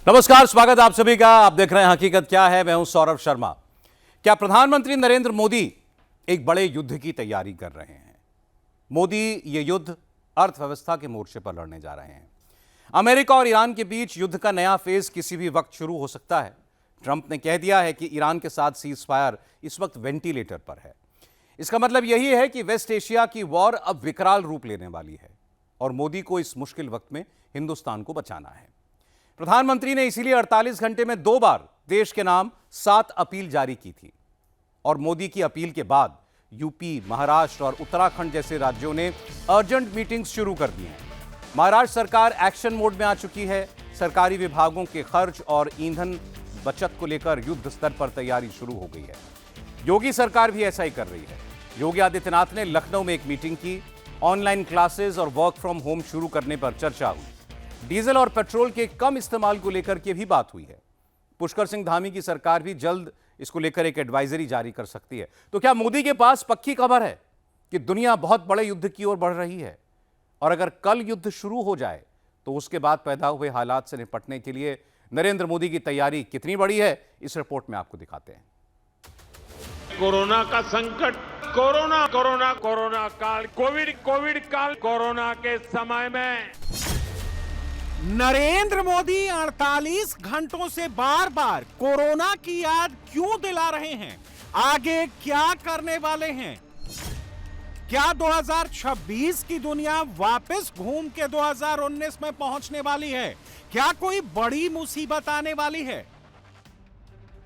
नमस्कार, स्वागत आप सभी का। आप देख रहे हैं हकीकत क्या है। मैं हूं सौरभ शर्मा। क्या प्रधानमंत्री नरेंद्र मोदी एक बड़े युद्ध की तैयारी कर रहे हैं? मोदी ये युद्ध अर्थव्यवस्था के मोर्चे पर लड़ने जा रहे हैं। अमेरिका और ईरान के बीच युद्ध का नया फेज किसी भी वक्त शुरू हो सकता है। ट्रंप ने कह दिया है कि ईरान के साथ सीज फायर इस वक्त वेंटिलेटर पर है। इसका मतलब यही है कि वेस्ट एशिया की वॉर अब विकराल रूप लेने वाली है और मोदी को इस मुश्किल वक्त में हिंदुस्तान को बचाना है। प्रधानमंत्री ने इसीलिए 48 घंटे में 2 बार देश के नाम 7 अपील जारी की थी और मोदी की अपील के बाद यूपी, महाराष्ट्र और उत्तराखंड जैसे राज्यों ने अर्जेंट मीटिंग्स शुरू कर दी हैं। महाराष्ट्र सरकार एक्शन मोड में आ चुकी है। सरकारी विभागों के खर्च और ईंधन बचत को लेकर युद्ध स्तर पर तैयारी शुरू हो गई है। योगी सरकार भी ऐसा ही कर रही है। योगी आदित्यनाथ ने लखनऊ में एक मीटिंग की। ऑनलाइन क्लासेस और वर्क फ्रॉम होम शुरू करने पर चर्चा हुई। डीजल और पेट्रोल के कम इस्तेमाल को लेकर के भी बात हुई है। पुष्कर सिंह धामी की सरकार भी जल्द इसको लेकर एक एडवाइजरी जारी कर सकती है। तो क्या मोदी के पास पक्की खबर है कि दुनिया बहुत बड़े युद्ध की ओर बढ़ रही है? और अगर कल युद्ध शुरू हो जाए तो उसके बाद पैदा हुए हालात से निपटने के लिए नरेंद्र मोदी की तैयारी कितनी बड़ी है, इस रिपोर्ट में आपको दिखाते हैं। कोरोना का संकट, कोरोना काल, कोविड काल, कोरोना के समय में नरेंद्र मोदी 48 घंटों से बार बार कोरोना की याद क्यों दिला रहे हैं? आगे क्या करने वाले हैं? क्या 2026 की दुनिया वापस घूम के 2019 में पहुंचने वाली है? क्या कोई बड़ी मुसीबत आने वाली है?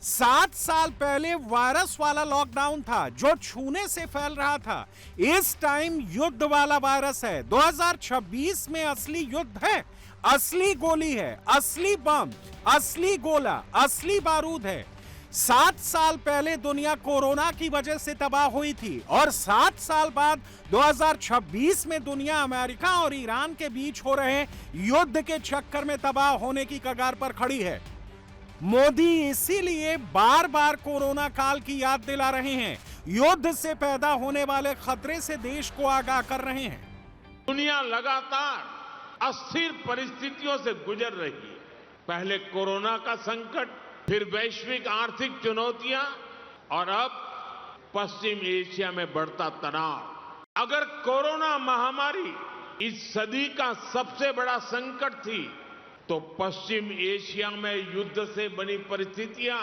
7 साल पहले वायरस वाला लॉकडाउन था जो छूने से फैल रहा था। इस टाइम युद्ध वाला वायरस है। 2026 में असली युद्ध है। असली गोली है, असली बम, असली गोला, असली बारूद है। 7 साल पहले दुनिया कोरोना की वजह से तबाह हुई थी और 7 साल बाद 2026 में दुनिया अमेरिका और ईरान के बीच हो रहे युद्ध के चक्कर में तबाह होने की कगार पर खड़ी है। मोदी इसीलिए बार बार कोरोना काल की याद दिला रहे हैं। युद्ध से पैदा होने वाले खतरे से देश को आगाह कर रहे हैं। दुनिया लगातार अस्थिर परिस्थितियों से गुजर रही है। पहले कोरोना का संकट, फिर वैश्विक आर्थिक चुनौतियां और अब पश्चिम एशिया में बढ़ता तनाव। अगर कोरोना महामारी इस सदी का सबसे बड़ा संकट थी तो पश्चिम एशिया में युद्ध से बनी परिस्थितियां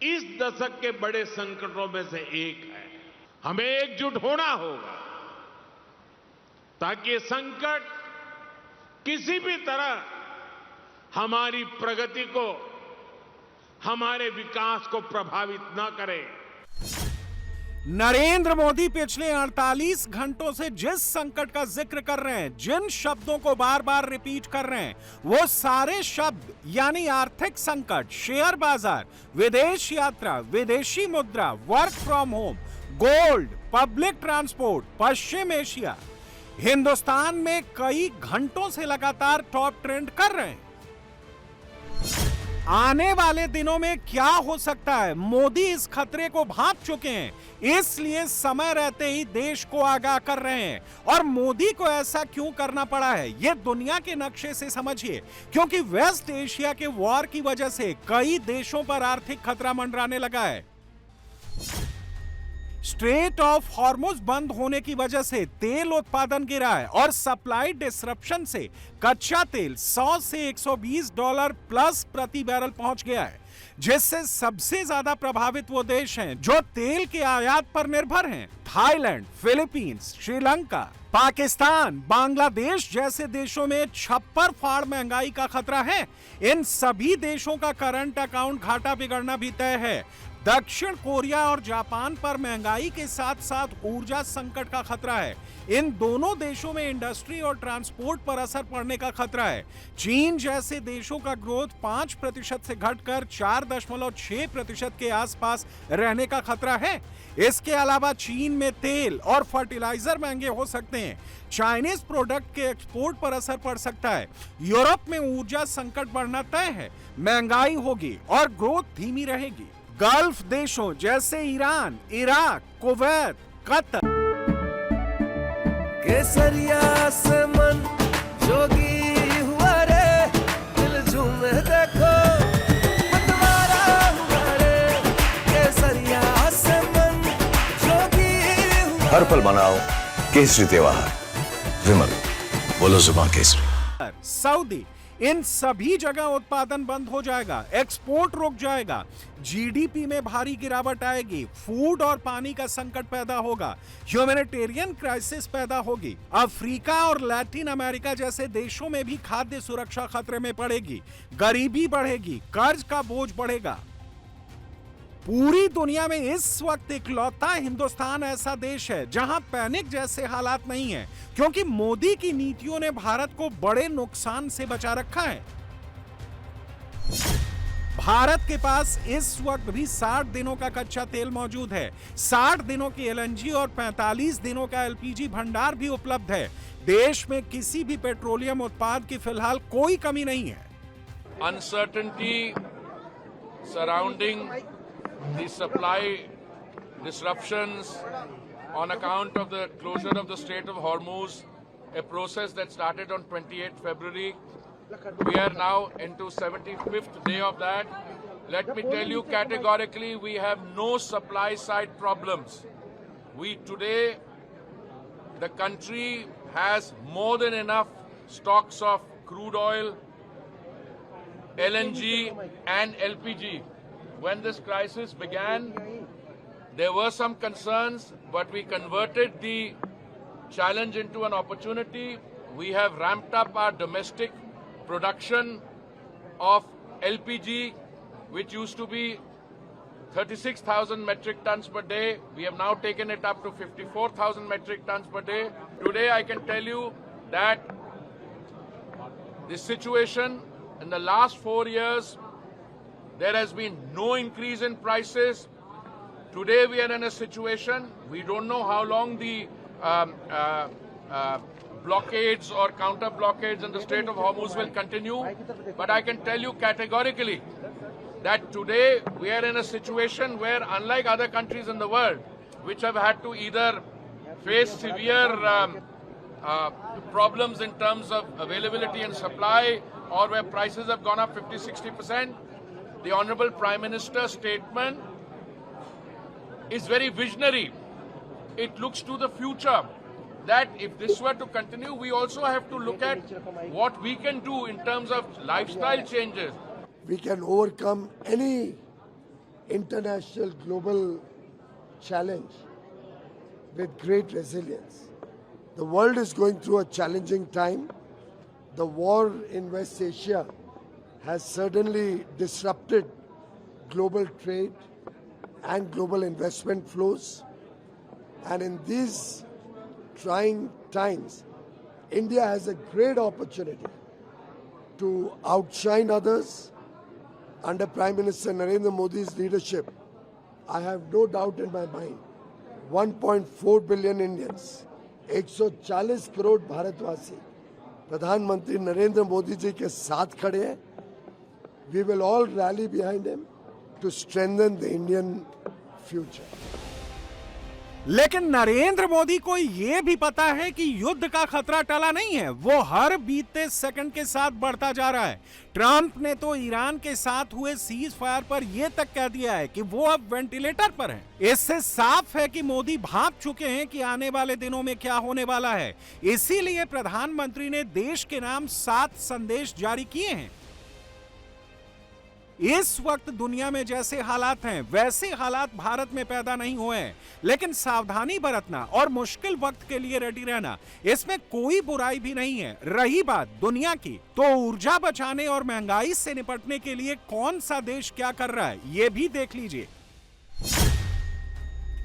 इस दशक के बड़े संकटों में से एक है। हमें एकजुट होना होगा ताकि ये संकट किसी भी तरह हमारी प्रगति को, हमारे विकास को प्रभावित न करे। नरेंद्र मोदी पिछले 48 घंटों से जिस संकट का जिक्र कर रहे हैं, जिन शब्दों को बार बार रिपीट कर रहे हैं, वो सारे शब्द यानी आर्थिक संकट, शेयर बाजार, विदेश यात्रा, विदेशी मुद्रा, work from home, gold, public transport, Paschim Asia, Hindustan में कई घंटों से लगातार टॉप ट्रेंड कर रहे हैं। आने वाले दिनों में क्या हो सकता है? मोदी इस खतरे को भांप चुके हैं, इसलिए समय रहते ही देश को आगाह कर रहे हैं। और मोदी को ऐसा क्यों करना पड़ा है, ये दुनिया के नक्शे से समझिए। क्योंकि वेस्ट एशिया के वॉर की वजह से कई देशों पर आर्थिक खतरा मंडराने लगा है। स्ट्रेट ऑफ हॉर्मुज बंद होने की वजह से तेल उत्पादन गिरा है और सप्लाई डिसरप्शन से कच्चा तेल 100 से $120 प्लस प्रति बैरल पहुंच गया है, जिससे सबसे ज्यादा प्रभावित वो देश हैं जो तेल के आयात पर निर्भर हैं। थाईलैंड, फिलीपींस, श्रीलंका, पाकिस्तान, बांग्लादेश जैसे देशों में छप्पर फाड़ महंगाई का खतरा है। इन सभी देशों का करंट अकाउंट घाटा बिगड़ना भी तय है। दक्षिण कोरिया और जापान पर महंगाई के साथ साथ ऊर्जा संकट का खतरा है। इन दोनों देशों में इंडस्ट्री और ट्रांसपोर्ट पर असर पड़ने का खतरा है। चीन जैसे देशों का ग्रोथ 5% से घटकर 4.6% के आसपास रहने का खतरा है। इसके अलावा चीन में तेल और फर्टिलाइजर महंगे हो सकते हैं। चाइनीज प्रोडक्ट के एक्सपोर्ट पर असर पड़ सकता है। यूरोप में ऊर्जा संकट बढ़ना तय है। महंगाई होगी और ग्रोथ धीमी रहेगी। गल्फ देशों जैसे ईरान, इराक, कुवैत, कतर, केसरिया से मन जोगी हुआ रे, दिल झूमे देखो हर पल मनाओ केसरी त्योहार। विमल, बोलो जुबान केसरी। सऊदी, इन सभी जगह उत्पादन बंद हो जाएगा, एक्सपोर्ट रुक जाएगा, जीडीपी में भारी गिरावट आएगी, फूड और पानी का संकट पैदा होगा, ह्यूमैनिटेरियन क्राइसिस पैदा होगी, अफ्रीका और लैटिन अमेरिका जैसे देशों में भी खाद्य सुरक्षा खतरे में पड़ेगी, गरीबी बढ़ेगी, कर्ज का बोझ बढ़ेगा। पूरी दुनिया में इस वक्त इकलौता हिंदुस्तान ऐसा देश है जहां पैनिक जैसे हालात नहीं है, क्योंकि मोदी की नीतियों ने भारत को बड़े नुकसान से बचा रखा है। भारत के पास इस वक्त भी 60 दिनों का कच्चा तेल मौजूद है, 60 दिनों की एलएनजी और 45 दिनों का एलपीजी भंडार भी उपलब्ध है। देश में किसी भी पेट्रोलियम उत्पाद की फिलहाल कोई कमी नहीं है। Uncertainty surrounding the supply disruptions on account of the closure of the Strait of Hormuz, a process that started on 28th February. We are now into 75th day of that. Let me tell you categorically, we have no supply side problems. Today, the country has more than enough stocks of crude oil, LNG and LPG. When this crisis began, there were some concerns, but we converted the challenge into an opportunity. We have ramped up our domestic production of LPG, which used to be 36,000 metric tons per day. We have now taken it up to 54,000 metric tons per day. Today, I can tell you that the situation in the last 4 years, there has been no increase in prices. Today we are in a situation, we don't know how long the blockades or counter blockades in the Strait of Hormuz will continue, but I can tell you categorically that today we are in a situation where, unlike other countries in the world, which have had to either face severe problems in terms of availability and supply, or where prices have gone up 50-60%, the Honorable Prime Minister's statement is very visionary. It looks to the future, that if this were to continue, we also have to look at what we can do in terms of lifestyle changes. We can overcome any international global challenge with great resilience. The world is going through a challenging time. The war in West Asia has certainly disrupted global trade and global investment flows. And in these trying times, India has a great opportunity to outshine others. Under Prime Minister Narendra Modi's leadership, I have no doubt in my mind, 1.4 billion Indians, 140 crore भारतवासी प्रधानमंत्री नरेंद्र मोदी जी के साथ खड़े हैं. We will all rally behind him to strengthen the Indian future. लेकिन नरेंद्र मोदी को यह भी पता है कि युद्ध का खतरा टला नहीं है, वो हर बीतते सेकंड के साथ बढ़ता जा रहा है. ट्रंप ने तो ईरान के साथ हुए सीज फायर पर यह तक कह दिया है कि वो अब वेंटिलेटर पर हैं. इससे साफ है कि मोदी भांप चुके हैं कि आने वाले दिनों में क्या होने वाला है. इसीलिए प्रधानमंत्री ने देश के नाम 7 संदेश जारी किए हैं. इस वक्त दुनिया में जैसे हालात हैं, वैसे हालात भारत में पैदा नहीं हुए हैं, लेकिन सावधानी बरतना और मुश्किल वक्त के लिए रेडी रहना, इसमें कोई बुराई भी नहीं है. रही बात दुनिया की, तो ऊर्जा बचाने और महंगाई से निपटने के लिए कौन सा देश क्या कर रहा है, यह भी देख लीजिए.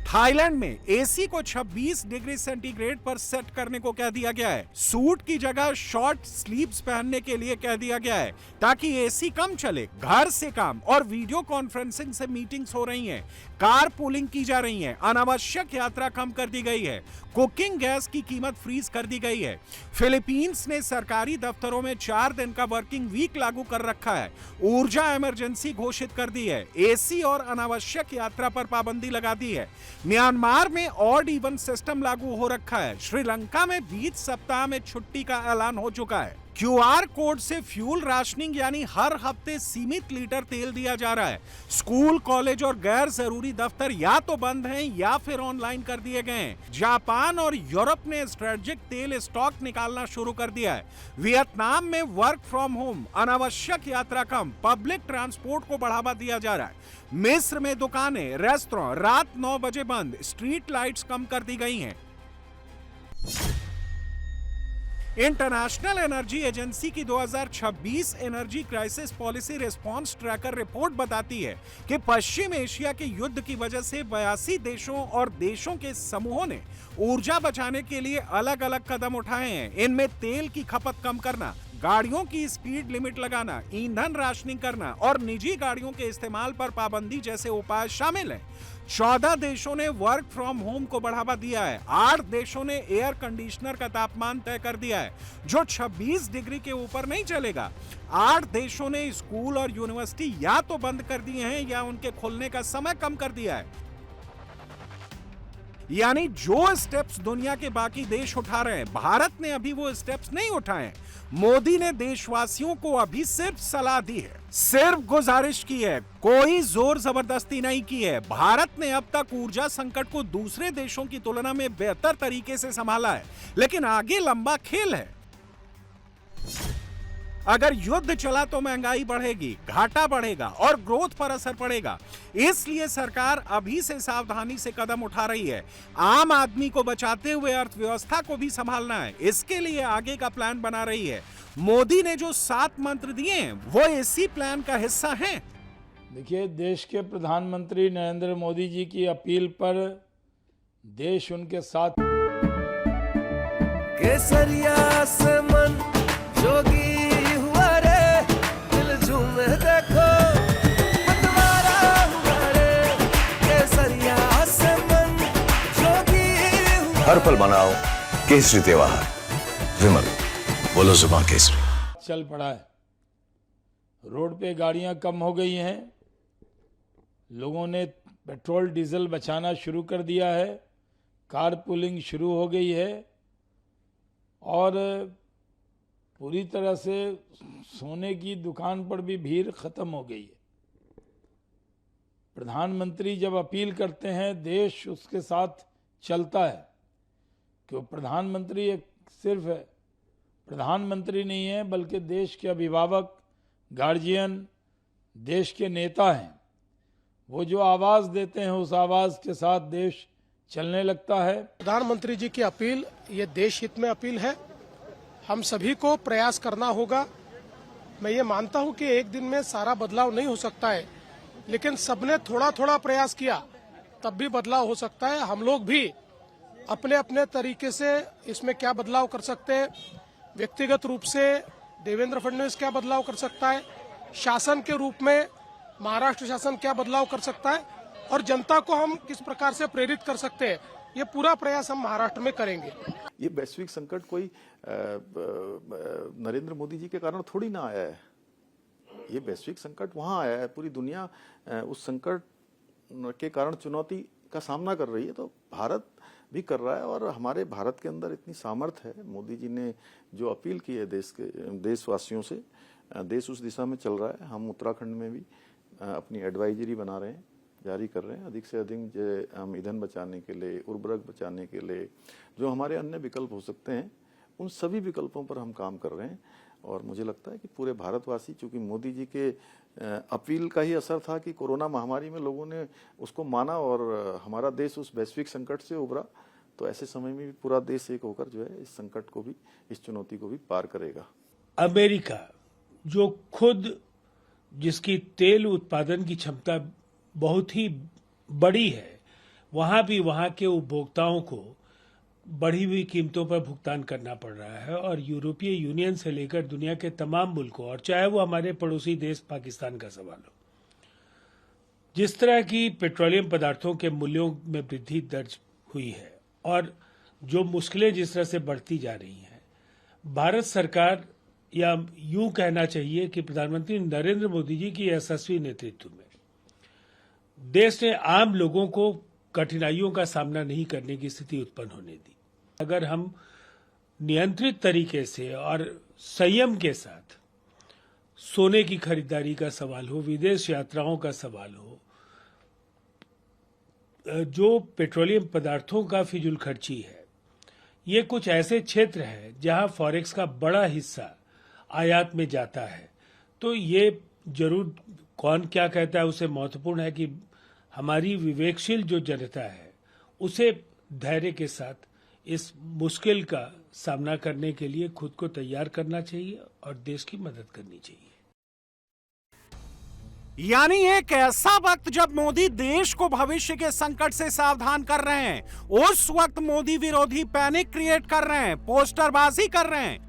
थाईलैंड में एसी को 26 डिग्री सेंटीग्रेड पर सेट करने को कह दिया गया है. सूट की जगह शॉर्ट स्लीव्स पहनने के लिए कह दिया गया है ताकि एसी कम चले. घर से काम और वीडियो कॉन्फ्रेंसिंग से मीटिंग्स हो रही हैं. कार पूलिंग की जा रही है. अनावश्यक यात्रा कम कर दी गई है. कुकिंग गैस की कीमत फ्रीज कर दी गई है. फिलीपींस ने सरकारी दफ्तरों में 4 दिन का वर्किंग वीक लागू कर रखा है. ऊर्जा इमरजेंसी घोषित कर दी है. एसी और अनावश्यक यात्रा पर पाबंदी लगा दी है. म्यांमार में ऑड इवन सिस्टम लागू हो रखा है. श्रीलंका में बीच सप्ताह में छुट्टी का ऐलान हो चुका है. क्यूआर कोड से फ्यूल राशनिंग यानी हर हफ्ते सीमित लीटर तेल दिया जा रहा है। स्कूल, कॉलेज और गैर जरूरी दफ्तर या तो बंद हैं या फिर ऑनलाइन कर दिए गए हैं। जापान और यूरोप ने स्ट्रेटेजिक तेल स्टॉक निकालना शुरू कर दिया है। वियतनाम में वर्क फ्रॉम होम, अनावश्यक यात्रा कम, पब्लिक ट्रांसपोर्ट को बढ़ावा दिया जा रहा है। मिस्र में दुकानें, रेस्टोरेंट रात 9 बजे बंद, स्ट्रीट लाइट्स कम कर दी गई हैं। इंटरनेशनल एनर्जी एजेंसी की 2026 energy crisis policy response tracker report बताती है कि पश्चिम एशिया के युद्ध की वजह से 82 देशों और देशों के समूहों ने ऊर्जा बचाने के लिए अलग अलग कदम उठाए हैं। इनमें तेल की खपत कम करना, गाड़ियों की स्पीड लिमिट लगाना, ईंधन राशनिंग करना और निजी गाड़ियों के इस्तेमाल पर पाबंदी जैसे उपाय शामिल हैं। 14 देशों ने वर्क फ्रॉम होम को बढ़ावा दिया है। 8 देशों ने एयर कंडीशनर का तापमान तय कर दिया है जो 26 डिग्री के ऊपर नहीं चलेगा। 8 देशों ने स्कूल और यूनिवर्सिटी या तो बंद कर दिए हैं या उनके खुलने का समय कम कर दिया है। यानी जो स्टेप्स दुनिया के बाकी देश उठा रहे हैं, भारत ने अभी वो स्टेप्स नहीं उठाए। मोदी ने देशवासियों को अभी सिर्फ सलाह दी है, सिर्फ गुजारिश की है, कोई जोर जबरदस्ती नहीं की है। भारत ने अब तक ऊर्जा संकट को दूसरे देशों की तुलना में बेहतर तरीके से संभाला है, लेकिन आगे लंबा खेल है। अगर युद्ध चला तो महंगाई बढ़ेगी, घाटा बढ़ेगा और ग्रोथ पर असर पड़ेगा। इसलिए सरकार अभी से सावधानी से कदम उठा रही है। आम आदमी को बचाते हुए अर्थव्यवस्था को भी संभालना है। इसके लिए आगे का प्लान बना रही है। मोदी ने जो 7 मंत्र दिए हैं वो इसी प्लान का हिस्सा हैं। देखिए, देश के प्रधानमंत्री नरेंद्र मोदी जी की अपील पर देश उनके साथ। केसरिया से मन जोगी देखो मतवारा हुआ रे, केसरिया से मन जोगी हुआ। हर पल मनाओ केसरी त्योहार। विमल, बोलो जुबान केसरी। चल पड़ा है, रोड पे गाड़ियां कम हो गई हैं, लोगों ने पेट्रोल डीजल बचाना शुरू कर दिया है, कार पुलिंग शुरू हो गई है और पूरी तरह से सोने की दुकान पर भी भीड़ खत्म हो गई है। प्रधानमंत्री जब अपील करते हैं, देश उसके साथ चलता है, क्यों प्रधानमंत्री एक सिर्फ प्रधानमंत्री नहीं है बल्कि देश के अभिभावक, गार्जियन, देश के नेता हैं। वो जो आवाज देते हैं उस आवाज के साथ देश चलने लगता है। प्रधानमंत्री जी की अपील ये देश हित में अपील है। हम सभी को प्रयास करना होगा। मैं ये मानता हूं कि एक दिन में सारा बदलाव नहीं हो सकता है, लेकिन सबने थोड़ा थोड़ा प्रयास किया तब भी बदलाव हो सकता है। हम लोग भी अपने अपने तरीके से इसमें क्या बदलाव कर सकते हैं। व्यक्तिगत रूप से देवेंद्र फडणवीस क्या बदलाव कर सकता है, शासन के रूप में महाराष्ट्र शासन क्या बदलाव कर सकता है और जनता को हम किस प्रकार से प्रेरित कर सकते हैं, ये पूरा प्रयास हम महाराष्ट्र में करेंगे। ये वैश्विक संकट कोई नरेंद्र मोदी जी के कारण थोड़ी ना आया है। ये वैश्विक संकट वहाँ आया है, पूरी दुनिया उस संकट के कारण चुनौती का सामना कर रही है, तो भारत भी कर रहा है। और हमारे भारत के अंदर इतनी सामर्थ्य है। मोदी जी ने जो अपील की है देशवासियों से, देश उस दिशा में चल रहा है। हम उत्तराखंड में भी अपनी एडवाइजरी बना रहे हैं, जारी कर रहे हैं। अधिक से अधिक हम ईंधन बचाने के लिए, उर्वरक बचाने के लिए जो हमारे अन्य विकल्प हो सकते हैं, उन सभी विकल्पों पर हम काम कर रहे हैं। और मुझे लगता है कि पूरे भारतवासी, चूंकि मोदी जी के अपील का ही असर था कि कोरोना महामारी में लोगों ने उसको माना और हमारा देश उस वैश्विक संकट से उभरा, तो ऐसे समय में भी पूरा देश एक होकर जो है इस संकट को भी, इस चुनौती को भी पार करेगा। अमेरिका जो खुद जिसकी तेल उत्पादन की क्षमता बहुत ही बड़ी है, वहां भी वहां के उपभोक्ताओं को बढ़ी हुई कीमतों पर भुगतान करना पड़ रहा है। और यूरोपीय यूनियन से लेकर दुनिया के तमाम मुल्कों, और चाहे वो हमारे पड़ोसी देश पाकिस्तान का सवाल हो, जिस तरह की पेट्रोलियम पदार्थों के मूल्यों में वृद्धि दर्ज हुई है और जो मुश्किलें जिस तरह से बढ़ती जा रही हैं, भारत सरकार, या यूं कहना चाहिए कि प्रधानमंत्री नरेंद्र मोदी जी की यशस्वी नेतृत्व में देश ने आम लोगों को कठिनाइयों का सामना नहीं करने की स्थिति उत्पन्न होने दी। अगर हम नियंत्रित तरीके से और संयम के साथ सोने की खरीदारी का सवाल हो, विदेश यात्राओं का सवाल हो, जो पेट्रोलियम पदार्थों का फिजूल खर्ची है, ये कुछ ऐसे क्षेत्र हैं जहां फॉरेक्स का बड़ा हिस्सा आयात में जाता है। तो ये जरूर कौन क्या कहता है उसे महत्वपूर्ण है कि हमारी विवेकशील जो जनता है उसे धैर्य के साथ इस मुश्किल का सामना करने के लिए खुद को तैयार करना चाहिए और देश की मदद करनी चाहिए। यानी एक ऐसा वक्त जब मोदी देश को भविष्य के संकट से सावधान कर रहे हैं, उस वक्त मोदी विरोधी पैनिक क्रिएट कर रहे हैं, पोस्टरबाजी कर रहे हैं।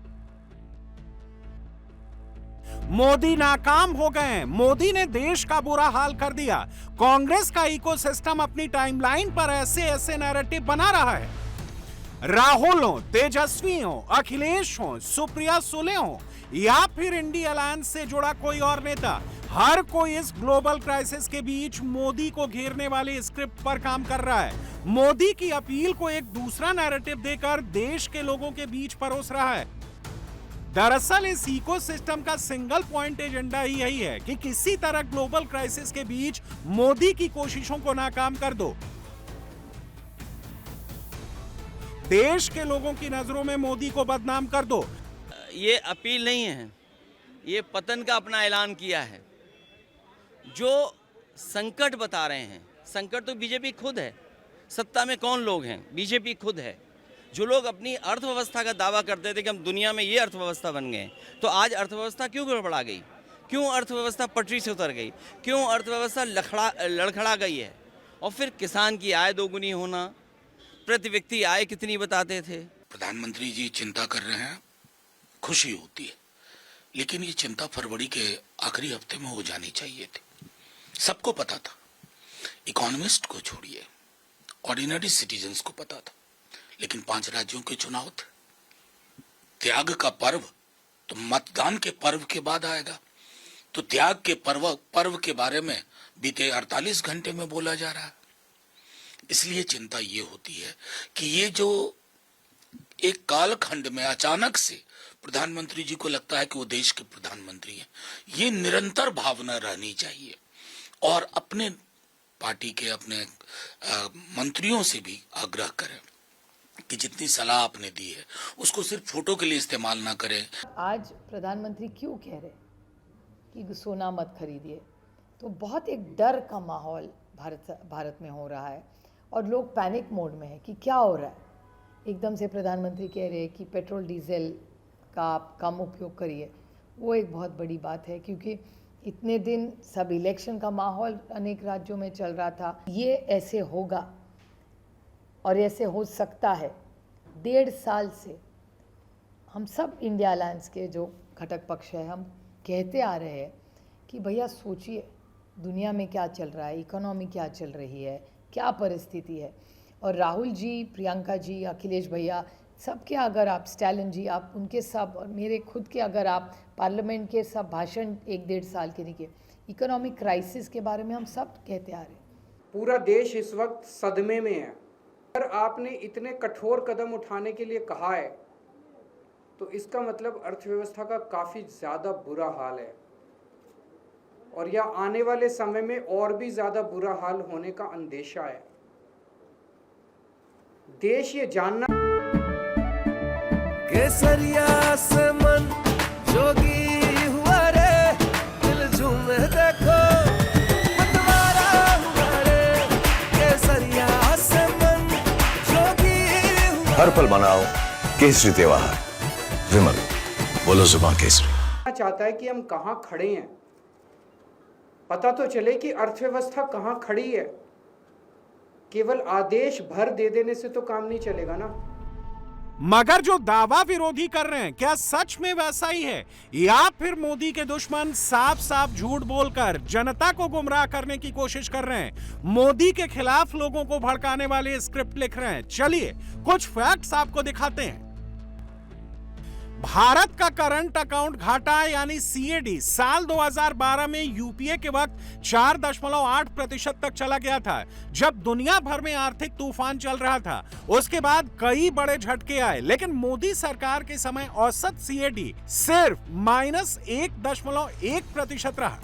मोदी नाकाम हो गए हैं। मोदी ने देश का बुरा हाल कर दिया। कांग्रेस का इकोसिस्टम अपनी टाइमलाइन पर ऐसे ऐसे नैरेटिव बना रहा है। राहुल हो, तेजस्वी हो, अखिलेश हो, सुप्रिया सुले हो या फिर इंडिया अलायंस से जुड़ा कोई और नेता, हर कोई इस ग्लोबल क्राइसिस के बीच मोदी को घेरने वाले स्क्रिप्ट पर काम कर रहा है। मोदी की अपील को एक दूसरा नैरेटिव देकर देश के लोगों के बीच परोस रहा है। दरअसल इस इकोसिस्टम का सिंगल पॉइंट एजेंडा ही यही है कि किसी तरह ग्लोबल क्राइसिस के बीच मोदी की कोशिशों को नाकाम कर दो। देश के लोगों की नजरों में मोदी को बदनाम कर दो। ये अपील नहीं है, ये पतन का अपना ऐलान किया है। जो संकट बता रहे हैं, संकट तो बीजेपी खुद है। सत्ता में कौन लोग हैं? बीजेपी खुद है। जो लोग अपनी अर्थव्यवस्था का दावा करते थे कि हम दुनिया में ये अर्थव्यवस्था बन गए, तो आज अर्थव्यवस्था क्यों गड़बड़ा गई? क्यों अर्थव्यवस्था पटरी से उतर गई? क्यों अर्थव्यवस्था लड़खड़ा गई है? और फिर किसान की आय दोगुनी होना, प्रति व्यक्ति आय कितनी बताते थे? प्रधानमंत्री जी चिंता कर रहे हैं, खुशी होती है, लेकिन ये चिंता फरवरी के आखिरी हफ्ते में हो जानी चाहिए थी। सबको पता था, इकोनॉमिस्ट को छोड़िए, ऑर्डिनरी सिटीजन्स को पता था, लेकिन 5 राज्यों के चुनाव थे। त्याग का पर्व तो मतदान के पर्व के बाद आएगा, तो त्याग के पर्व के बारे में बीते 48 घंटे में बोला जा रहा है। इसलिए चिंता ये होती है कि ये जो एक कालखंड में अचानक से प्रधानमंत्री जी को लगता है कि वो देश के प्रधानमंत्री हैं, ये निरंतर भावना रहनी चाहिए। और अपने पार्टी के अपने मंत्रियों से भी आग्रह करें कि जितनी सलाह आपने दी है उसको सिर्फ फोटो के लिए इस्तेमाल ना करें। आज प्रधानमंत्री क्यों कह रहे कि सोना मत खरीदिए, तो बहुत एक डर का माहौल भारत में हो रहा है और लोग पैनिक मोड में है कि क्या हो रहा है। एकदम से प्रधानमंत्री कह रहे हैं कि पेट्रोल डीजल का आप कम उपयोग करिए। वो एक बहुत बड़ी बात है, क्योंकि इतने दिन सब इलेक्शन का माहौल अनेक राज्यों में चल रहा था। ये ऐसे होगा और ऐसे हो सकता है। 1.5 साल से हम सब इंडिया अलायंस के जो घटक पक्ष है, हम कहते आ रहे हैं कि भैया सोचिए दुनिया में क्या चल रहा है, इकोनॉमी क्या चल रही है, क्या परिस्थिति है। और राहुल जी, प्रियंका जी, अखिलेश भैया, सबके अगर आप, स्टैलिन जी, आप उनके सब, और मेरे खुद के अगर आप पार्लियामेंट के सब भाषण 1-1.5 साल के निके इकोनॉमिक क्राइसिस के बारे में हम सब कहते आ रहे हैं। पूरा देश इस वक्त सदमे में है। अगर आपने इतने कठोर कदम उठाने के लिए कहा है तो इसका मतलब अर्थव्यवस्था का काफ़ी ज़्यादा बुरा हाल है और यह आने वाले समय में और भी ज़्यादा बुरा हाल होने का अंदेशा है। देश ये जानना केसरिया से मन जोगी हुआ रे, दिल झूमे देखो मतवारा हुआ रे, केसरिया से मन जोगी हुआ। हर पल मनाओ केसरी त्योहार। विमल, बोलो जुबान केसरी। चाहता है कि हम कहाँ खड़े हैं, पता तो चले कि अर्थव्यवस्था कहाँ खड़ी है। केवल आदेश भर दे देने से तो काम नहीं चलेगा ना। मगर जो दावा विरोधी कर रहे हैं, क्या सच में वैसा ही है, या फिर मोदी के दुश्मन साफ साफ झूठ बोलकर जनता को गुमराह करने की कोशिश कर रहे हैं, मोदी के खिलाफ लोगों को भड़काने वाले स्क्रिप्ट लिख रहे हैं? चलिए कुछ फैक्ट्स आपको दिखाते हैं। भारत का करंट अकाउंट घाटा यानी सीएडी साल 2012 में यूपीए के वक्त 4.8% तक चला गया था, जब दुनिया भर में आर्थिक तूफान चल रहा था। उसके बाद कई बड़े झटके आए, लेकिन मोदी सरकार के समय औसत सीएडी सिर्फ -1.1% रहा,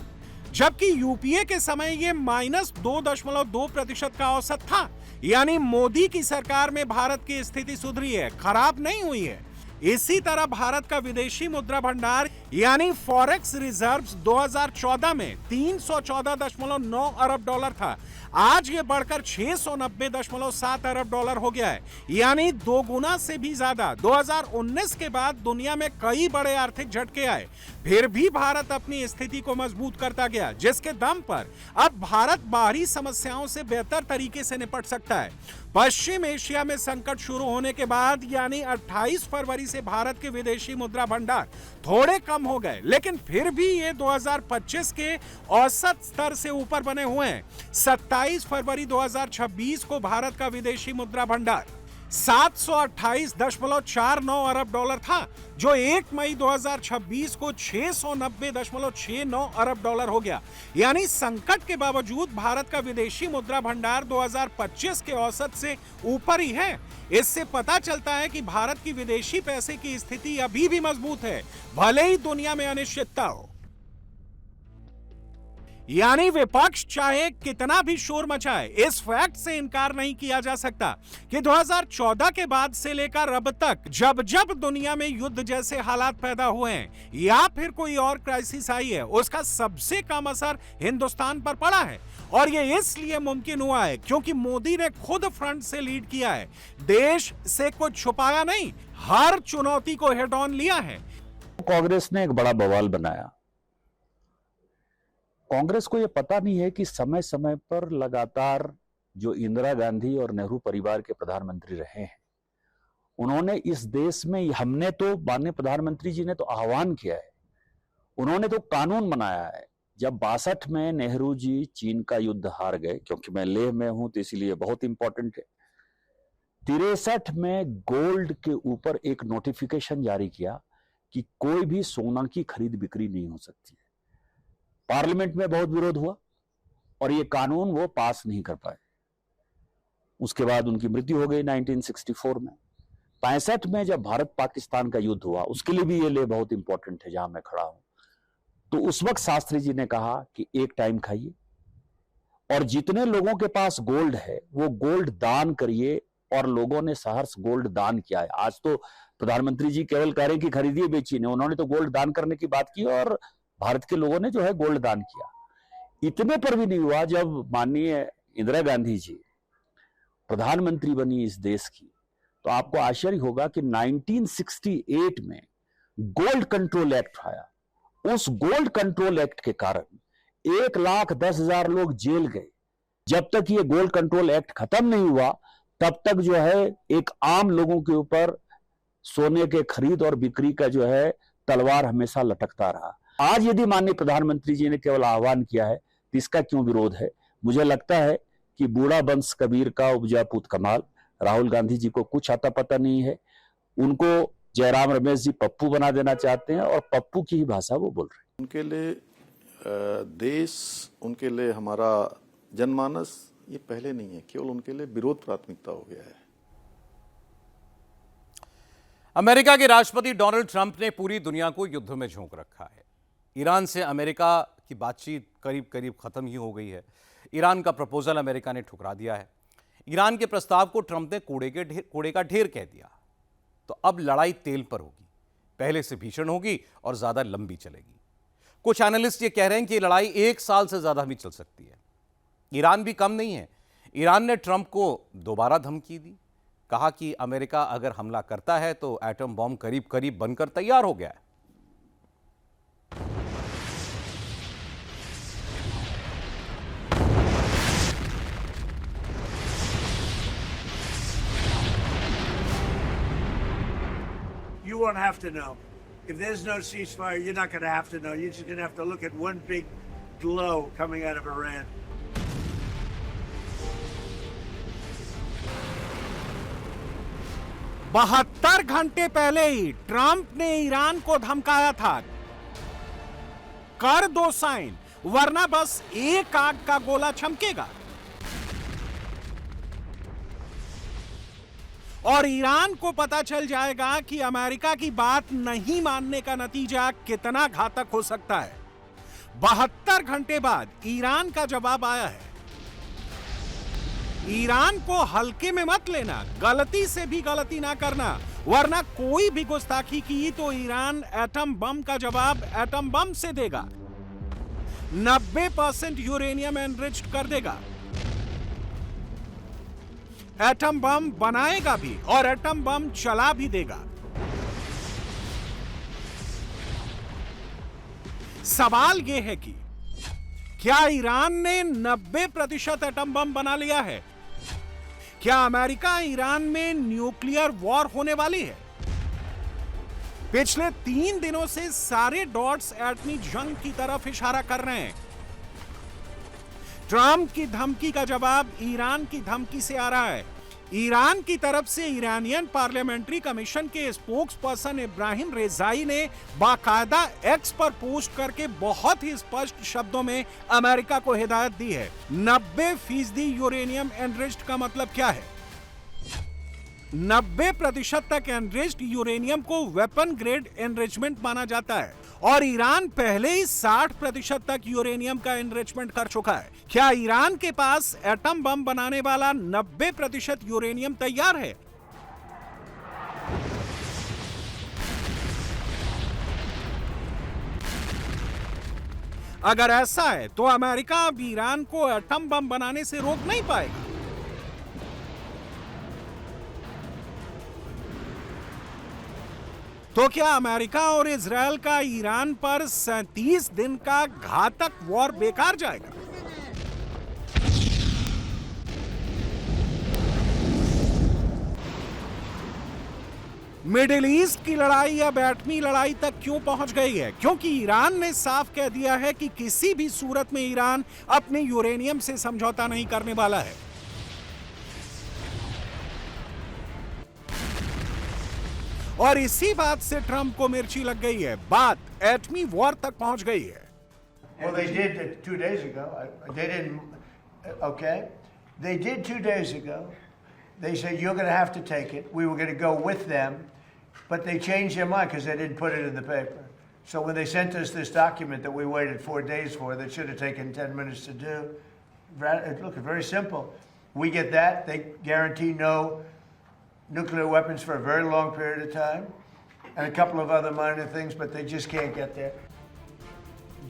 जबकि यूपीए के समय ये -2.2% का औसत था। यानी मोदी की सरकार में भारत की स्थिति सुधरी है, खराब नहीं हुई है। इसी तरह भारत का विदेशी मुद्रा भंडार यानी फॉरेक्स रिजर्व्स 2014 में 314.9 अरब डॉलर था, आज ये बढ़कर 690.7 अरब डॉलर हो गया है, यानी 2 गुना से भी ज्यादा। 2019 के बाद दुनिया में कई बड़े आर्थिक झटके आए, फिर भी भारत अपनी स्थिति को मजबूत करता गया, जिसके दम पर अब भारत बाहरी समस्याओं से बेहतर तरीके से निपट सकता है। पश्चिम एशिया में संकट शुरू होने के बाद यानी 28 फरवरी से भारत के विदेशी मुद्रा भंडार थोड़े कम हो गए, लेकिन फिर भी ये 2025 के औसत स्तर से ऊपर बने हुए हैं। 27 फरवरी 2026 को भारत का विदेशी मुद्रा भंडार 728.49 अरब डॉलर था, जो 1 मई 2026 को 690.69 अरब डॉलर हो गया। यानी संकट के बावजूद भारत का विदेशी मुद्रा भंडार 2025 के औसत से ऊपर ही है। इससे पता चलता है कि भारत की विदेशी पैसे की स्थिति अभी भी मजबूत है, भले ही दुनिया में अनिश्चितता हो। यानी विपक्ष चाहे कितना भी शोर मचाए, इस फैक्ट से इनकार नहीं किया जा सकता कि 2014 के बाद से लेकर अब तक जब जब दुनिया में युद्ध जैसे हालात पैदा हुए हैं या फिर कोई और क्राइसिस आई है, उसका सबसे कम असर हिंदुस्तान पर पड़ा है। और ये इसलिए मुमकिन हुआ है क्योंकि मोदी ने खुद फ्रंट से लीड किया है, देश से कुछ छुपाया नहीं, हर चुनौती को हेड ऑन लिया है। कांग्रेस ने एक बड़ा बवाल बनाया। कांग्रेस को यह पता नहीं है कि समय समय पर लगातार जो इंदिरा गांधी और नेहरू परिवार के प्रधानमंत्री रहे हैं, उन्होंने इस देश में, हमने तो माननीय प्रधानमंत्री जी ने तो आह्वान किया है, उन्होंने तो कानून बनाया है। जब 62 में नेहरू जी चीन का युद्ध हार गए, क्योंकि मैं लेह में हूं तो इसीलिए बहुत इंपॉर्टेंट है, 63 में गोल्ड के ऊपर एक नोटिफिकेशन जारी किया कि कोई भी सोना की खरीद बिक्री नहीं हो सकती है। पार्लियामेंट में बहुत विरोध हुआ और ये कानून वो पास नहीं कर पाए। उसके बाद उनकी मृत्यु हो गई 1964 में। 65 में जब भारत पाकिस्तान का युद्ध हुआ, उसके लिए भी ये ले बहुत इंपॉर्टेंट है जहां मैं खड़ा हूं, तो उस वक्त शास्त्री जी ने कहा कि एक टाइम खाइए और जितने लोगों के पास गोल्ड है वो गोल्ड दान करिए, और लोगों ने सहर्ष गोल्ड दान किया है। आज तो प्रधानमंत्री जी केवल कह रहे हैं कि खरीदिए बेचिए, उन्होंने तो गोल्ड दान करने की बात की और भारत के लोगों ने जो है गोल्ड दान किया। इतने पर भी नहीं हुआ, जब माननीय इंदिरा गांधी जी प्रधानमंत्री बनी इस देश की, तो आपको आश्चर्य होगा कि 1968 में गोल्ड कंट्रोल एक्ट आया। उस गोल्ड कंट्रोल एक्ट के कारण 1,10,000 लोग जेल गए। जब तक ये गोल्ड कंट्रोल एक्ट खत्म नहीं हुआ, तब तक जो है एक आम लोगों के ऊपर सोने के खरीद और बिक्री का जो है तलवार हमेशा लटकता रहा। आज यदि माननीय प्रधानमंत्री जी ने केवल आह्वान किया है तो इसका क्यों विरोध है? मुझे लगता है कि बूढ़ा वंश कबीर का उपजा पूत कमाल। राहुल गांधी जी को कुछ आता पता नहीं है, उनको जयराम रमेश जी पप्पू बना देना चाहते हैं और पप्पू की ही भाषा वो बोल रहे हैं। उनके लिए देश, उनके लिए हमारा जनमानस ये पहले नहीं है, केवल उनके लिए विरोध प्राथमिकता हो गया है। अमेरिका के राष्ट्रपति डोनाल्ड ट्रंप ने पूरी दुनिया को युद्ध में झोंक रखा है। ईरान से अमेरिका की बातचीत करीब करीब खत्म ही हो गई है। ईरान का प्रपोजल अमेरिका ने ठुकरा दिया है। ईरान के प्रस्ताव को ट्रंप ने कूड़े का ढेर कह दिया। तो अब लड़ाई तेल पर होगी, पहले से भीषण होगी और ज्यादा लंबी चलेगी। कुछ एनालिस्ट ये कह रहे हैं कि लड़ाई 1 साल से ज्यादा भी चल सकती है। ईरान भी कम नहीं है। ईरान ने ट्रंप को दोबारा धमकी दी, कहा कि अमेरिका अगर हमला करता है तो एटम बॉम्ब करीब करीब बनकर तैयार हो गया है। You won't have to know. If there's no ceasefire, you're not going to have to know. You're just going to have to look at one big glow coming out of Iran. 72 घंटे पहले ही Trump ने Iran को धमकाया था, कर दो sign वरना बस एक आग का गोला चमकेगा। और ईरान को पता चल जाएगा कि अमेरिका की बात नहीं मानने का नतीजा कितना घातक हो सकता है। 72 घंटे बाद ईरान का जवाब आया है। ईरान को हल्के में मत लेना, गलती से भी गलती ना करना, वरना कोई भी गुस्ताखी की तो ईरान एटम बम का जवाब एटम बम से देगा। 90% यूरेनियम एनरिच्ड कर देगा, एटम बम बनाएगा भी और एटम बम चला भी देगा। सवाल यह है कि क्या ईरान ने 90% एटम बम बना लिया है? क्या अमेरिका ईरान में न्यूक्लियर वॉर होने वाली है? पिछले 3 दिनों से सारे डॉट्स एटमी जंग की तरफ इशारा कर रहे हैं। ट्रंप की धमकी का जवाब ईरान की धमकी से आ रहा है। ईरान की तरफ से ईरानियन पार्लियामेंट्री कमीशन के स्पोक्स पर्सन इब्राहिम रेजाई ने बाकायदा एक्स पर पोस्ट करके बहुत ही स्पष्ट शब्दों में अमेरिका को हिदायत दी है। 90% यूरेनियम एनरिच्ड का मतलब क्या है? 90% तक एनरिच्ड यूरेनियम को वेपन ग्रेड एनरिचमेंट माना जाता है और ईरान पहले ही 60% तक यूरेनियम का एनरिचमेंट कर चुका है। क्या ईरान के पास एटम बम बनाने वाला 90% यूरेनियम तैयार है? अगर ऐसा है तो अमेरिका अब ईरान को एटम बम बनाने से रोक नहीं पाएगा। तो क्या अमेरिका और इजरायल का ईरान पर 37 दिन का घातक वॉर बेकार जाएगा? मिडिल ईस्ट की लड़ाई अब एटमी लड़ाई तक क्यों पहुंच गई है? क्योंकि ईरान ने साफ कह दिया है कि किसी भी सूरत में ईरान अपने यूरेनियम से समझौता नहीं करने वाला है। और इसी बात से ट्रंप को मिर्ची लग गई है, बात एटमी वॉर तक पहुंच गई है। Well, they did 2 days ago. They didn't. Okay, they did 2 days ago. They said you're going to have to take it. We were going to go with them, but they changed their mind because they didn't put it in the paper. So when they sent us this document that we waited 4 days for, that should have taken 10 minutes to do. Look, it's very simple. We get that. They guarantee no nuclear weapons for a very long period of time, and a couple of other minor things, but they just can't get there.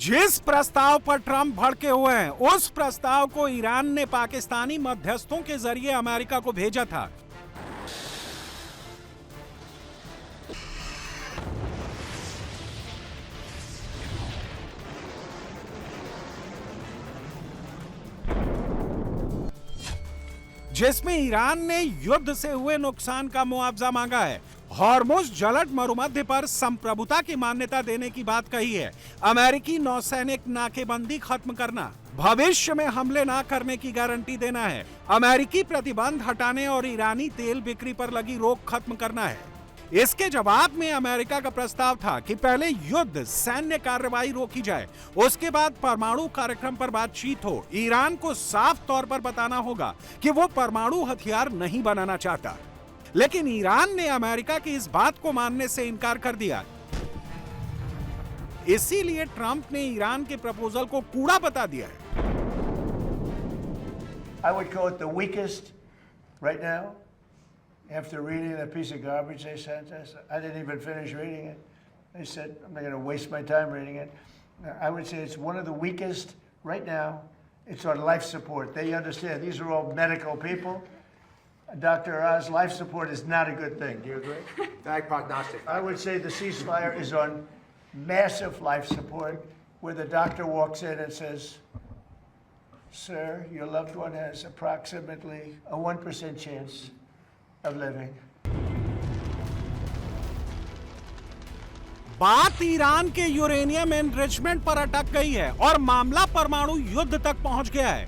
जिस प्रस्ताव पर Trump भड़के हुए हैं, उस प्रस्ताव को Iran ने पाकिस्तानी मध्यस्थों के जरिए अमेरिका को भेजा था। जिसमें ईरान ने युद्ध से हुए नुकसान का मुआवजा मांगा है, हॉर्मुज जलद मरुमध्य पर संप्रभुता की मान्यता देने की बात कही है, अमेरिकी नौसैनिक नाकेबंदी खत्म करना, भविष्य में हमले ना करने की गारंटी देना है, अमेरिकी प्रतिबंध हटाने और ईरानी तेल बिक्री पर लगी रोक खत्म करना है। इसके जवाब में अमेरिका का प्रस्ताव था कि पहले युद्ध सैन्य कार्रवाई रोकी जाए, उसके बाद परमाणु कार्यक्रम पर बातचीत हो। ईरान को साफ तौर पर बताना होगा कि वो परमाणु हथियार नहीं बनाना चाहता। लेकिन ईरान ने अमेरिका की इस बात को मानने से इनकार कर दिया। इसीलिए ट्रंप ने ईरान के प्रपोजल को कूड़ा बता दिया है। I would call it the weakest right now. After reading that piece of garbage they sent us, I didn't even finish reading it. They said, I'm not going to waste my time reading it. I would say it's one of the weakest right now. It's on life support. They understand these are all medical people. Dr. Oz, life support is not a good thing. Do you agree? Bad prognostic. I would say the ceasefire is on massive life support, where the doctor walks in and says, sir, your loved one has approximately a 1% chance of living. बात Iran के uranium enrichment पर अटक गई है और मामला परमाणु युद्ध तक पहुंच गया है।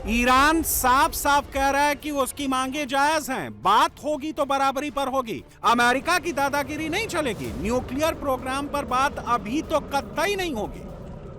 ईरान साफ साफ कह रहा है कि उसकी मांगे जायज हैं, बात होगी तो बराबरी पर होगी। अमेरिका की दादागिरी नहीं चलेगी। न्यूक्लियर प्रोग्राम पर बात अभी तो कतई नहीं होगी।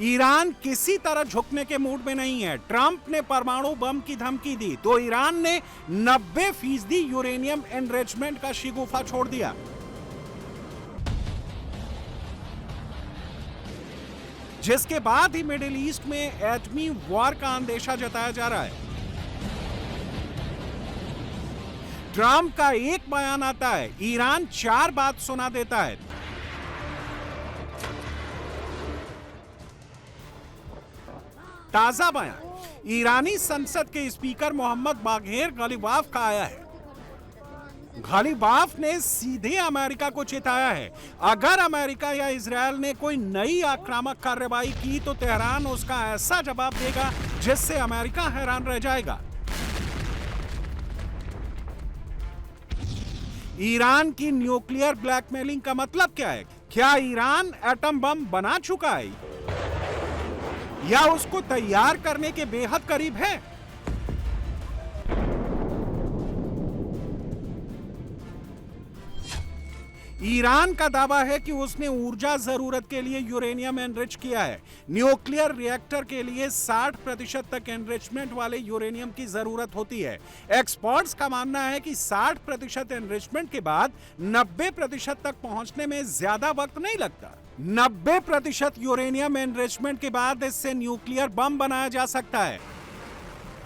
ईरान किसी तरह झुकने के मूड में नहीं है। ट्रंप ने परमाणु बम की धमकी दी तो ईरान ने 90% यूरेनियम एनरिचमेंट का शिगुफा छोड़ दिया। जिसके बाद ही मिडिल ईस्ट में एटमी वॉर का अंदेशा जताया जा रहा है। ट्रंप का एक बयान आता है, ईरान 4 बात सुना देता है। ताजा बयान ईरानी संसद के स्पीकर मोहम्मद बाघेर गलीबाफ का आया है। गलीबाफ ने सीधे अमेरिका को चेताया है, अगर अमेरिका या इजरायल ने कोई नई आक्रामक कार्रवाई की तो तेहरान उसका ऐसा जवाब देगा जिससे अमेरिका हैरान रह जाएगा। ईरान की न्यूक्लियर ब्लैकमेलिंग का मतलब क्या है? क्या ईरान एटम बम बना चुका है या उसको तैयार करने के बेहद करीब है? ईरान का दावा है कि उसने ऊर्जा जरूरत के लिए यूरेनियम एनरिच किया है। न्यूक्लियर रिएक्टर के लिए 60% तक एनरिचमेंट वाले यूरेनियम की जरूरत होती है। एक्सपर्ट्स का मानना है कि 60% एनरिचमेंट के बाद 90% तक पहुंचने में ज्यादा वक्त नहीं लगता। 90% यूरेनियम एनरिचमेंट के बाद इससे न्यूक्लियर बम बनाया जा सकता है।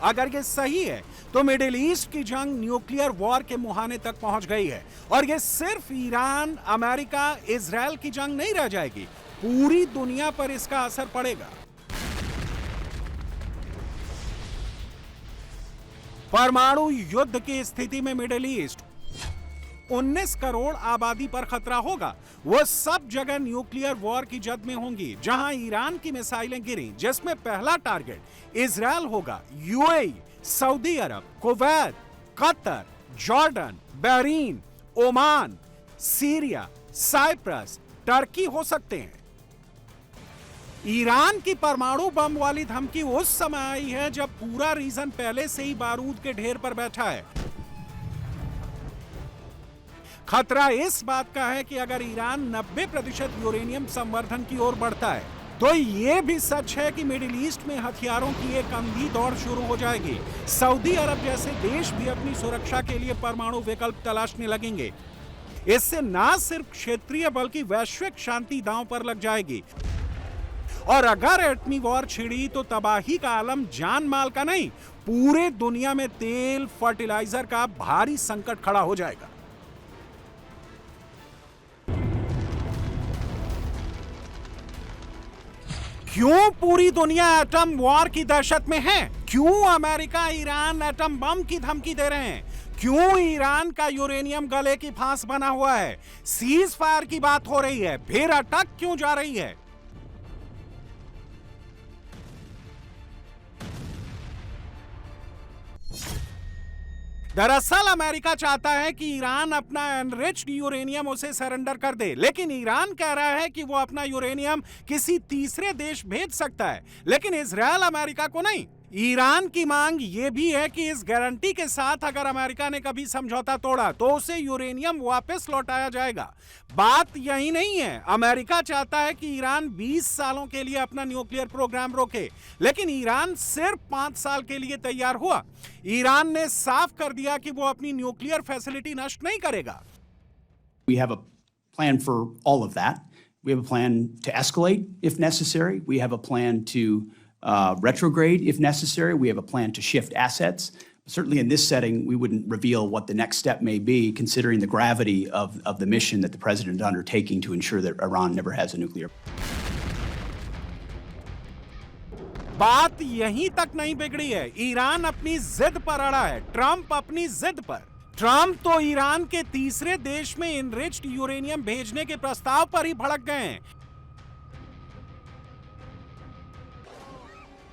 अगर ये सही है तो मिडिल ईस्ट की जंग न्यूक्लियर वॉर के मुहाने तक पहुंच गई है और ये सिर्फ ईरान, अमेरिका, इजराइल की जंग नहीं रह जाएगी, पूरी दुनिया पर इसका असर पड़ेगा। परमाणु युद्ध की स्थिति में मिडिल ईस्ट 19 करोड़ आबादी पर खतरा होगा। वो सब जगह न्यूक्लियर वॉर की जद में होंगी जहां ईरान की मिसाइलें गिरी, जिसमें पहला टारगेट इजराइल होगा। UAE, Saudi Arab, Kuwait, Qatar, Jordan, Bahrain, Oman, Syria, Cyprus, Turkey हो सकते हैं। ईरान की परमाणु बम वाली धमकी उस समय आई है जब पूरा रीजन पहले से ही बारूद के ढेर पर बैठा है। खतरा इस बात का है कि अगर ईरान 90% यूरेनियम संवर्धन की ओर बढ़ता है तो यह भी सच है कि मिडिल ईस्ट में हथियारों की एक अंधी दौड़ शुरू हो जाएगी। सऊदी अरब जैसे देश भी अपनी सुरक्षा के लिए परमाणु विकल्प तलाशने लगेंगे। इससे न सिर्फ क्षेत्रीय बल्कि वैश्विक शांति दांव पर लग जाएगी और अगर एटमी वॉर छिड़ी तो तबाही का आलम जान माल का नहीं, पूरे दुनिया में तेल, फर्टिलाइजर का भारी संकट खड़ा हो जाएगा। क्यों पूरी दुनिया एटम वॉर की दहशत में है? क्यों अमेरिका, ईरान एटम बम की धमकी दे रहे हैं? क्यों ईरान का यूरेनियम गले की फांस बना हुआ है? सीज फायर की बात हो रही है, फिर अटक क्यों जा रही है? दरअसल अमेरिका चाहता है कि ईरान अपना एनरिच्ड यूरेनियम उसे सरेंडर कर दे, लेकिन ईरान कह रहा है कि वो अपना यूरेनियम किसी तीसरे देश भेज सकता है, लेकिन इजराइल अमेरिका को नहीं। ईरान की मांग ये भी है कि इस गारंटी के साथ अगर अमेरिका ने कभी समझौता तोड़ा तो उसे यूरेनियम वापस लौटाया जाएगा। बात यही नहीं है, अमेरिका चाहता है कि ईरान 20 सालों के लिए अपना न्यूक्लियर प्रोग्राम रोके, लेकिन ईरान सिर्फ 5 साल के लिए तैयार हुआ। ईरान ने साफ कर दिया कि वो अपनी न्यूक्लियर फैसिलिटी नष्ट नहीं करेगा। We have a plan for all of that. We have a plan to escalate if necessary. We have a plan to retrograde if necessary. We have a plan to shift assets. Certainly in this setting, we wouldn't reveal what the next step may be, considering the gravity of the mission that the president is undertaking to ensure that Iran never has a nuclear. बात यहीं तक नहीं बिगड़ी है, Iran अपनी जिद पर अड़ा है, ट्रंप अपनी जिद पर। ट्रंप तो ईरान के तीसरे देश में इनरिच्ड यूरेनियम भेजने के प्रस्ताव पर ही भड़क गए हैं।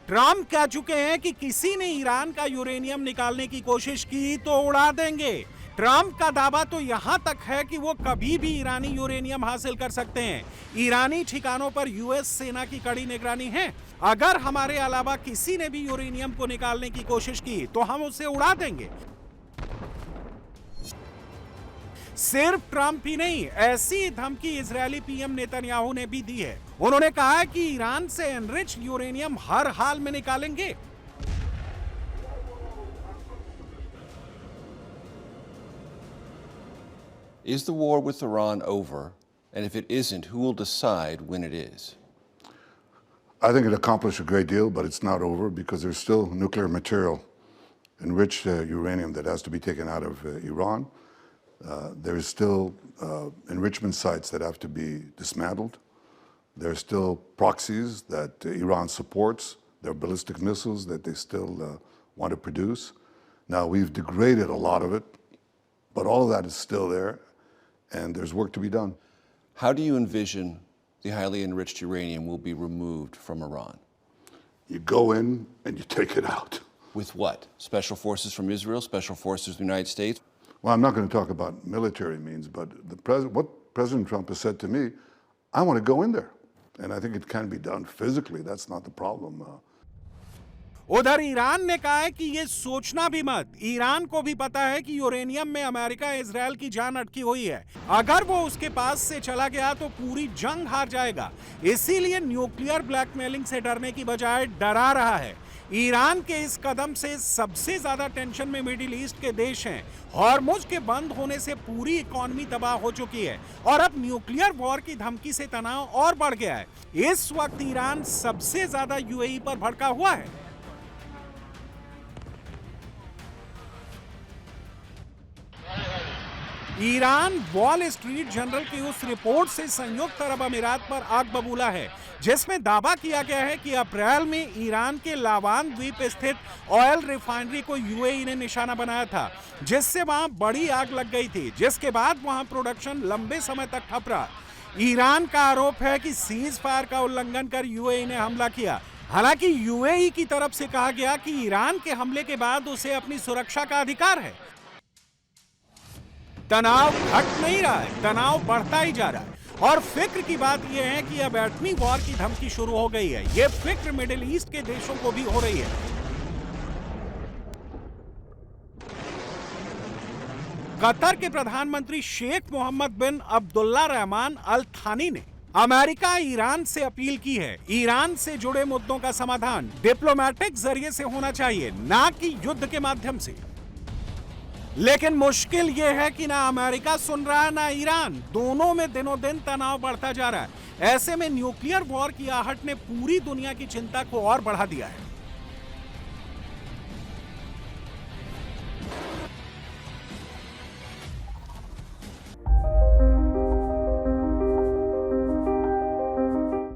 ट्रंप कह चुके हैं कि किसी ने ईरान का यूरेनियम निकालने की कोशिश की तो उड़ा देंगे। ट्रंप का दावा तो यहां तक है कि वो कभी भी ईरानी यूरेनियम हासिल कर सकते हैं। ईरानी ठिकानों पर यूएस सेना की कड़ी निगरानी है। अगर हमारे अलावा किसी ने भी यूरेनियम को निकालने की कोशिश की तो हम उसे उड़ा देंगे। सिर्फ ट्रंप ही नहीं, ऐसी धमकी इजरायली पीएम नेतन्याहू ने भी दी है। उन्होंने कहा है कि ईरान से एनरिच्ड यूरेनियम हर हाल में निकालेंगे। Is the war with Iran over? And if it isn't, who will decide when it is? I think it accomplished a great deal, but it's not over because there's still nuclear material, enriched uranium that has to be taken out of Iran. There is still enrichment sites that have to be dismantled. There are still proxies that Iran supports. There are ballistic missiles that they still want to produce. Now, we've degraded a lot of it, but all of that is still there, and there's work to be done. How do you envision the highly enriched uranium will be removed from Iran? You go in and you take it out. With what? Special forces from Israel? Special forces from the United States? Well, I'm not going to talk about military means, but what President Trump has said to me, I want to go in there. And I think it can be done physically. That's not the problem. उधर Iran ने कहा है कि ये सोचना भी मत। Iran को भी पता है कि यूरेनियम में अमेरिका इजरायल की जान अटकी हुई है। अगर वो उसके पास से चला गया तो पूरी जंग हार जाएगा। इसीलिए न्यूक्लियर ब्लैकमेलिंग से डरने की बजाय डरा रहा है। ईरान के इस कदम से सबसे ज्यादा टेंशन में मिडिल ईस्ट के देश हैं। हॉर्मुज के बंद होने से पूरी इकोनॉमी तबाह हो चुकी है और अब न्यूक्लियर वॉर की धमकी से तनाव और बढ़ गया है। इस वक्त ईरान सबसे ज्यादा यूएई पर भड़का हुआ है। ईरान वॉल स्ट्रीट जर्नल की उस रिपोर्ट से संयुक्त अरब अमीरात पर आग बबूला है जिसमें दावा किया गया है कि अप्रैल में ईरान के लावान द्वीप स्थित ऑयल रिफाइनरी को यूएई ने निशाना बनाया था, जिससे वहां बड़ी आग लग गई थी, जिसके बाद वहां प्रोडक्शन लंबे समय तक ठप रहा। ईरान का आरोप है कि सीज फायर का उल्लंघन कर यूएई ने हमला किया। हालांकि यूएई की तरफ से कहा गया कि ईरान के हमले के बाद उसे अपनी सुरक्षा का अधिकार है। तनाव घट नहीं रहा है, तनाव बढ़ता ही जा रहा है और फिक्र की बात यह है कि अब एटमी वॉर की धमकी शुरू हो गई है। यह फिक्र मिडिल ईस्ट के देशों को भी हो रही है। कतर के प्रधानमंत्री शेख मोहम्मद बिन अब्दुल्ला रहमान अल थानी ने अमेरिका ईरान से अपील की है, ईरान से जुड़े मुद्दों का समाधान डिप्लोमेटिक जरिए से होना चाहिए, ना कि युद्ध के माध्यम से। लेकिन मुश्किल यह है कि ना अमेरिका सुन रहा है ना ईरान, दोनों में दिनों दिन तनाव बढ़ता जा रहा है। ऐसे में न्यूक्लियर वॉर की आहट ने पूरी दुनिया की चिंता को और बढ़ा दिया है।